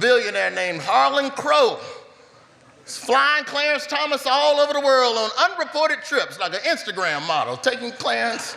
billionaire named Harlan Crow. He's flying Clarence Thomas all over the world on unreported trips, like an Instagram model, taking Clarence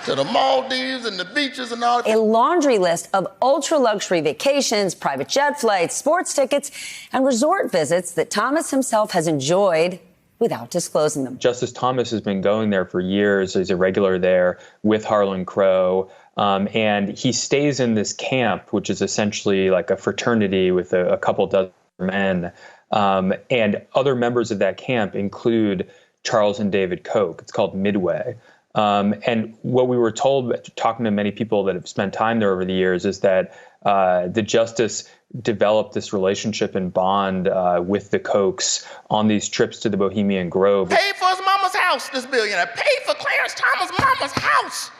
to the Maldives and the beaches and all. A laundry list of ultra-luxury vacations, private jet flights, sports tickets, and resort visits that Thomas himself has enjoyed without disclosing them. Justice Thomas has been going there for years. He's a regular there with Harlan Crow. And he stays in this camp, which is essentially like a fraternity with a couple dozen men. And other members of that camp include Charles and David Koch. It's called Midway. And what we were told, talking to many people that have spent time there over the years, is that the justice developed this relationship and bond with the Kochs on these trips to the Bohemian Grove. Paid for his mama's house, this billionaire. Paid for Clarence Thomas' mama's house.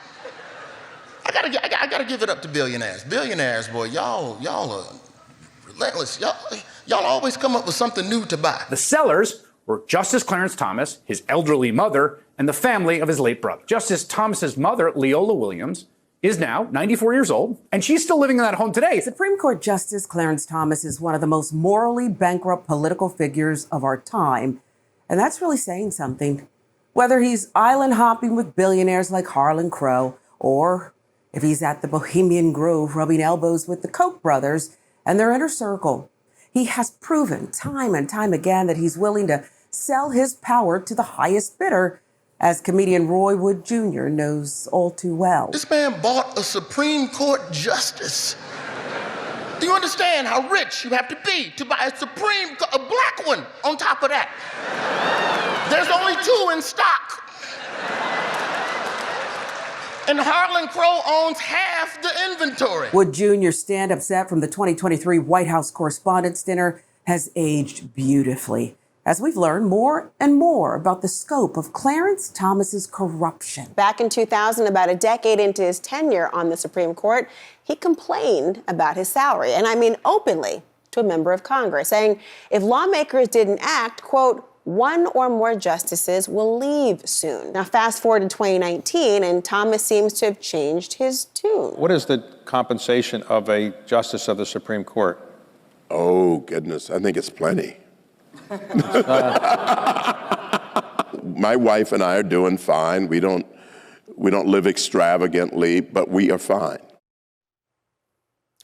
I gotta give it up to billionaires. Billionaires, boy, y'all are relentless. Y'all always come up with something new to buy. The sellers were Justice Clarence Thomas, his elderly mother, and the family of his late brother. Justice Thomas's mother, Leola Williams, is now 94 years old, and she's still living in that home today. Supreme Court Justice Clarence Thomas is one of the most morally bankrupt political figures of our time, and that's really saying something. Whether he's island hopping with billionaires like Harlan Crow, or if he's at the Bohemian Grove rubbing elbows with the Koch brothers and their inner circle, he has proven time and time again that he's willing to sell his power to the highest bidder, as comedian Roy Wood Jr. knows all too well. This man bought a Supreme Court justice. Do you understand how rich you have to be to buy a black one on top of that? There's only 2 in stock. And Harlan Crow owns half the inventory. Wood Jr.'s stand-up set from the 2023 White House Correspondent dinner has aged beautifully, as we've learned more and more about the scope of Clarence Thomas's corruption. Back in 2000, about a decade into his tenure on the Supreme Court, he complained about his salary, and I mean openly, to a member of Congress, saying if lawmakers didn't act, quote, 1 or more justices will leave soon. Now, fast forward to 2019, and Thomas seems to have changed his tune. What is the compensation of a justice of the Supreme Court? Oh, goodness. I think it's plenty. My wife and I are doing fine. We don't live extravagantly, but we are fine.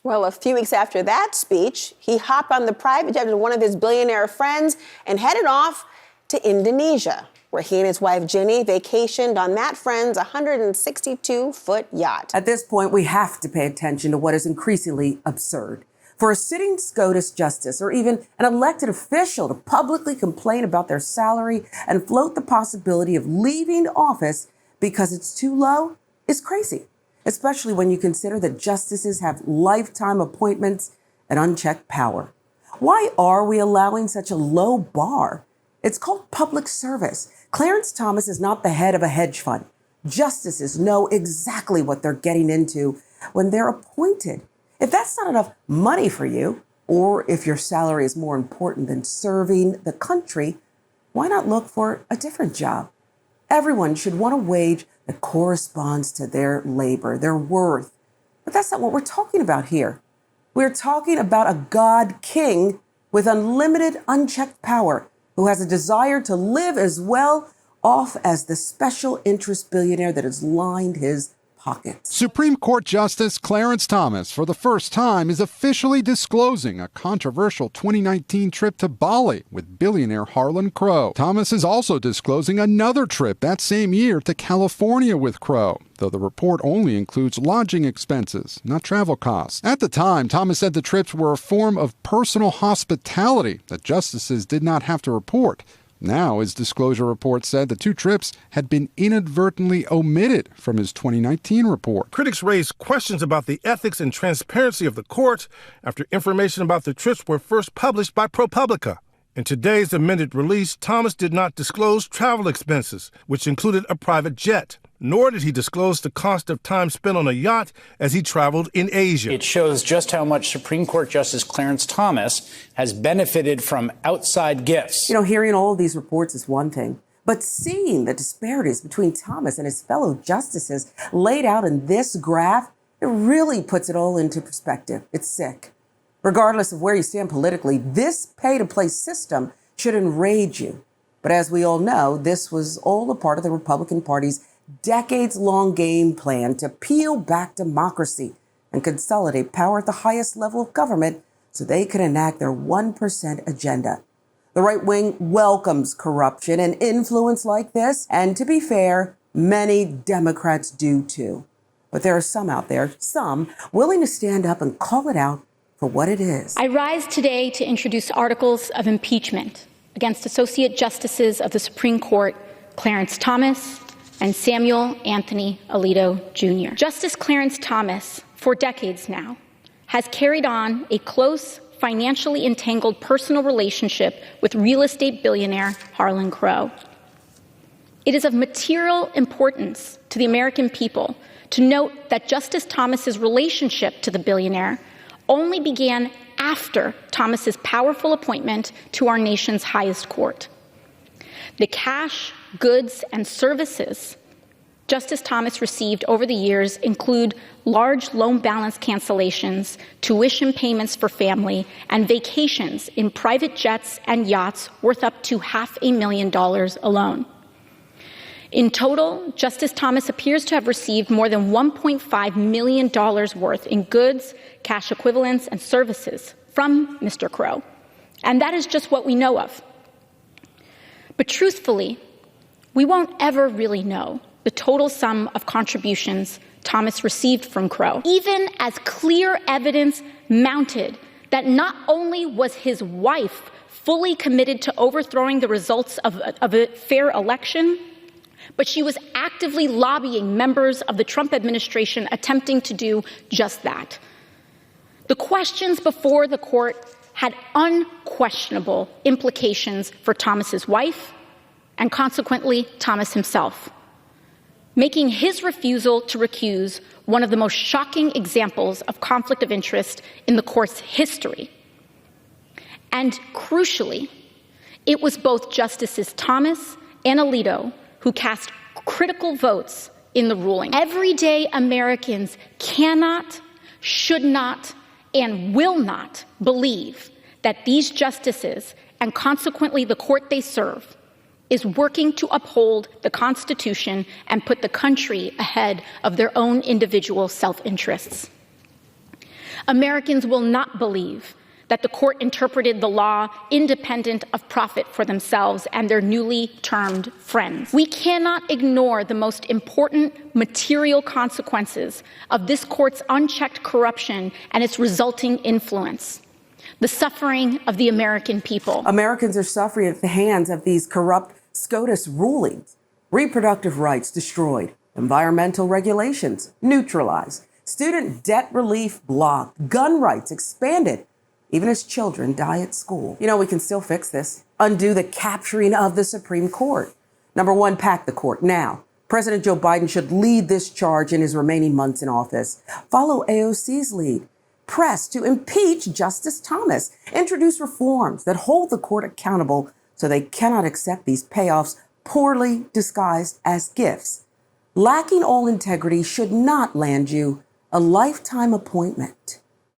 Well, a few weeks after that speech, he hopped on the private jet with one of his billionaire friends and headed off to Indonesia, where he and his wife Ginny vacationed on that friend's 162-foot yacht. At this point, we have to pay attention to what is increasingly absurd. For a sitting SCOTUS justice or even an elected official to publicly complain about their salary and float the possibility of leaving office because it's too low is crazy, especially when you consider that justices have lifetime appointments and unchecked power. Why are we allowing such a low bar? It's called public service. Clarence Thomas is not the head of a hedge fund. Justices know exactly what they're getting into when they're appointed. If that's not enough money for you, or if your salary is more important than serving the country, why not look for a different job? Everyone should want a wage that corresponds to their labor, their worth. But that's not what we're talking about here. We're talking about a God king with unlimited, unchecked power who has a desire to live as well off as the special interest billionaire that has lined his pockets. Supreme Court Justice Clarence Thomas, for the first time, is officially disclosing a controversial 2019 trip to Bali with billionaire Harlan Crow. Thomas is also disclosing another trip that same year to California with Crow, though the report only includes lodging expenses, not travel costs. At the time, Thomas said the trips were a form of personal hospitality that justices did not have to report. Now, his disclosure report said the 2 trips had been inadvertently omitted from his 2019 report. Critics raised questions about the ethics and transparency of the court after information about the trips were first published by ProPublica. In today's amended release, Thomas did not disclose travel expenses, which included a private jet, nor did he disclose the cost of time spent on a yacht as he traveled in Asia. It shows just how much Supreme Court Justice Clarence Thomas has benefited from outside gifts. You know, hearing all of these reports is one thing, but seeing the disparities between Thomas and his fellow justices laid out in this graph, it really puts it all into perspective. It's sick. Regardless of where you stand politically, this pay-to-play system should enrage you. But as we all know, this was all a part of the Republican Party's decades-long game plan to peel back democracy and consolidate power at the highest level of government so they could enact their 1% agenda. The right wing welcomes corruption and influence like this, and to be fair, many Democrats do too. But there are some out there, some willing to stand up and call it out for what it is. I rise today to introduce articles of impeachment against Associate Justices of the Supreme Court Clarence Thomas and Samuel Anthony Alito Jr. Justice Clarence Thomas, for decades now, has carried on a close, financially entangled personal relationship with real estate billionaire Harlan Crow. It is of material importance to the American people to note that Justice Thomas's relationship to the billionaire only began after Thomas's powerful appointment to our nation's highest court. The cash, goods, and services Justice Thomas received over the years include large loan balance cancellations, tuition payments for family, and vacations in private jets and yachts worth up to $500,000 alone. In total, Justice Thomas appears to have received more than $1.5 million worth in goods, cash equivalents, and services from Mr. Crow. And that is just what we know of. But truthfully, we won't ever really know the total sum of contributions Thomas received from Crow, even as clear evidence mounted that not only was his wife fully committed to overthrowing the results of a fair election, but she was actively lobbying members of the Trump administration attempting to do just that. The questions before the court had unquestionable implications for Thomas's wife and consequently Thomas himself, making his refusal to recuse one of the most shocking examples of conflict of interest in the court's history. And crucially, it was both Justices Thomas and Alito who cast critical votes in the ruling. Everyday Americans cannot, should not, and will not believe that these justices, and consequently the court they serve, is working to uphold the Constitution and put the country ahead of their own individual self-interests. Americans will not believe that the court interpreted the law independent of profit for themselves and their newly termed friends. We cannot ignore the most important material consequences of this court's unchecked corruption and its resulting influence: the suffering of the American people. Americans are suffering at the hands of these corrupt SCOTUS rulings. Reproductive rights destroyed, environmental regulations neutralized, student debt relief blocked, gun rights expanded, even as children die at school. You know, we can still fix this. Undo the capturing of the Supreme Court. Number one, pack the court now. President Joe Biden should lead this charge in his remaining months in office. Follow AOC's lead. Press to impeach Justice Thomas. Introduce reforms that hold the court accountable so they cannot accept these payoffs poorly disguised as gifts. Lacking all integrity should not land you a lifetime appointment.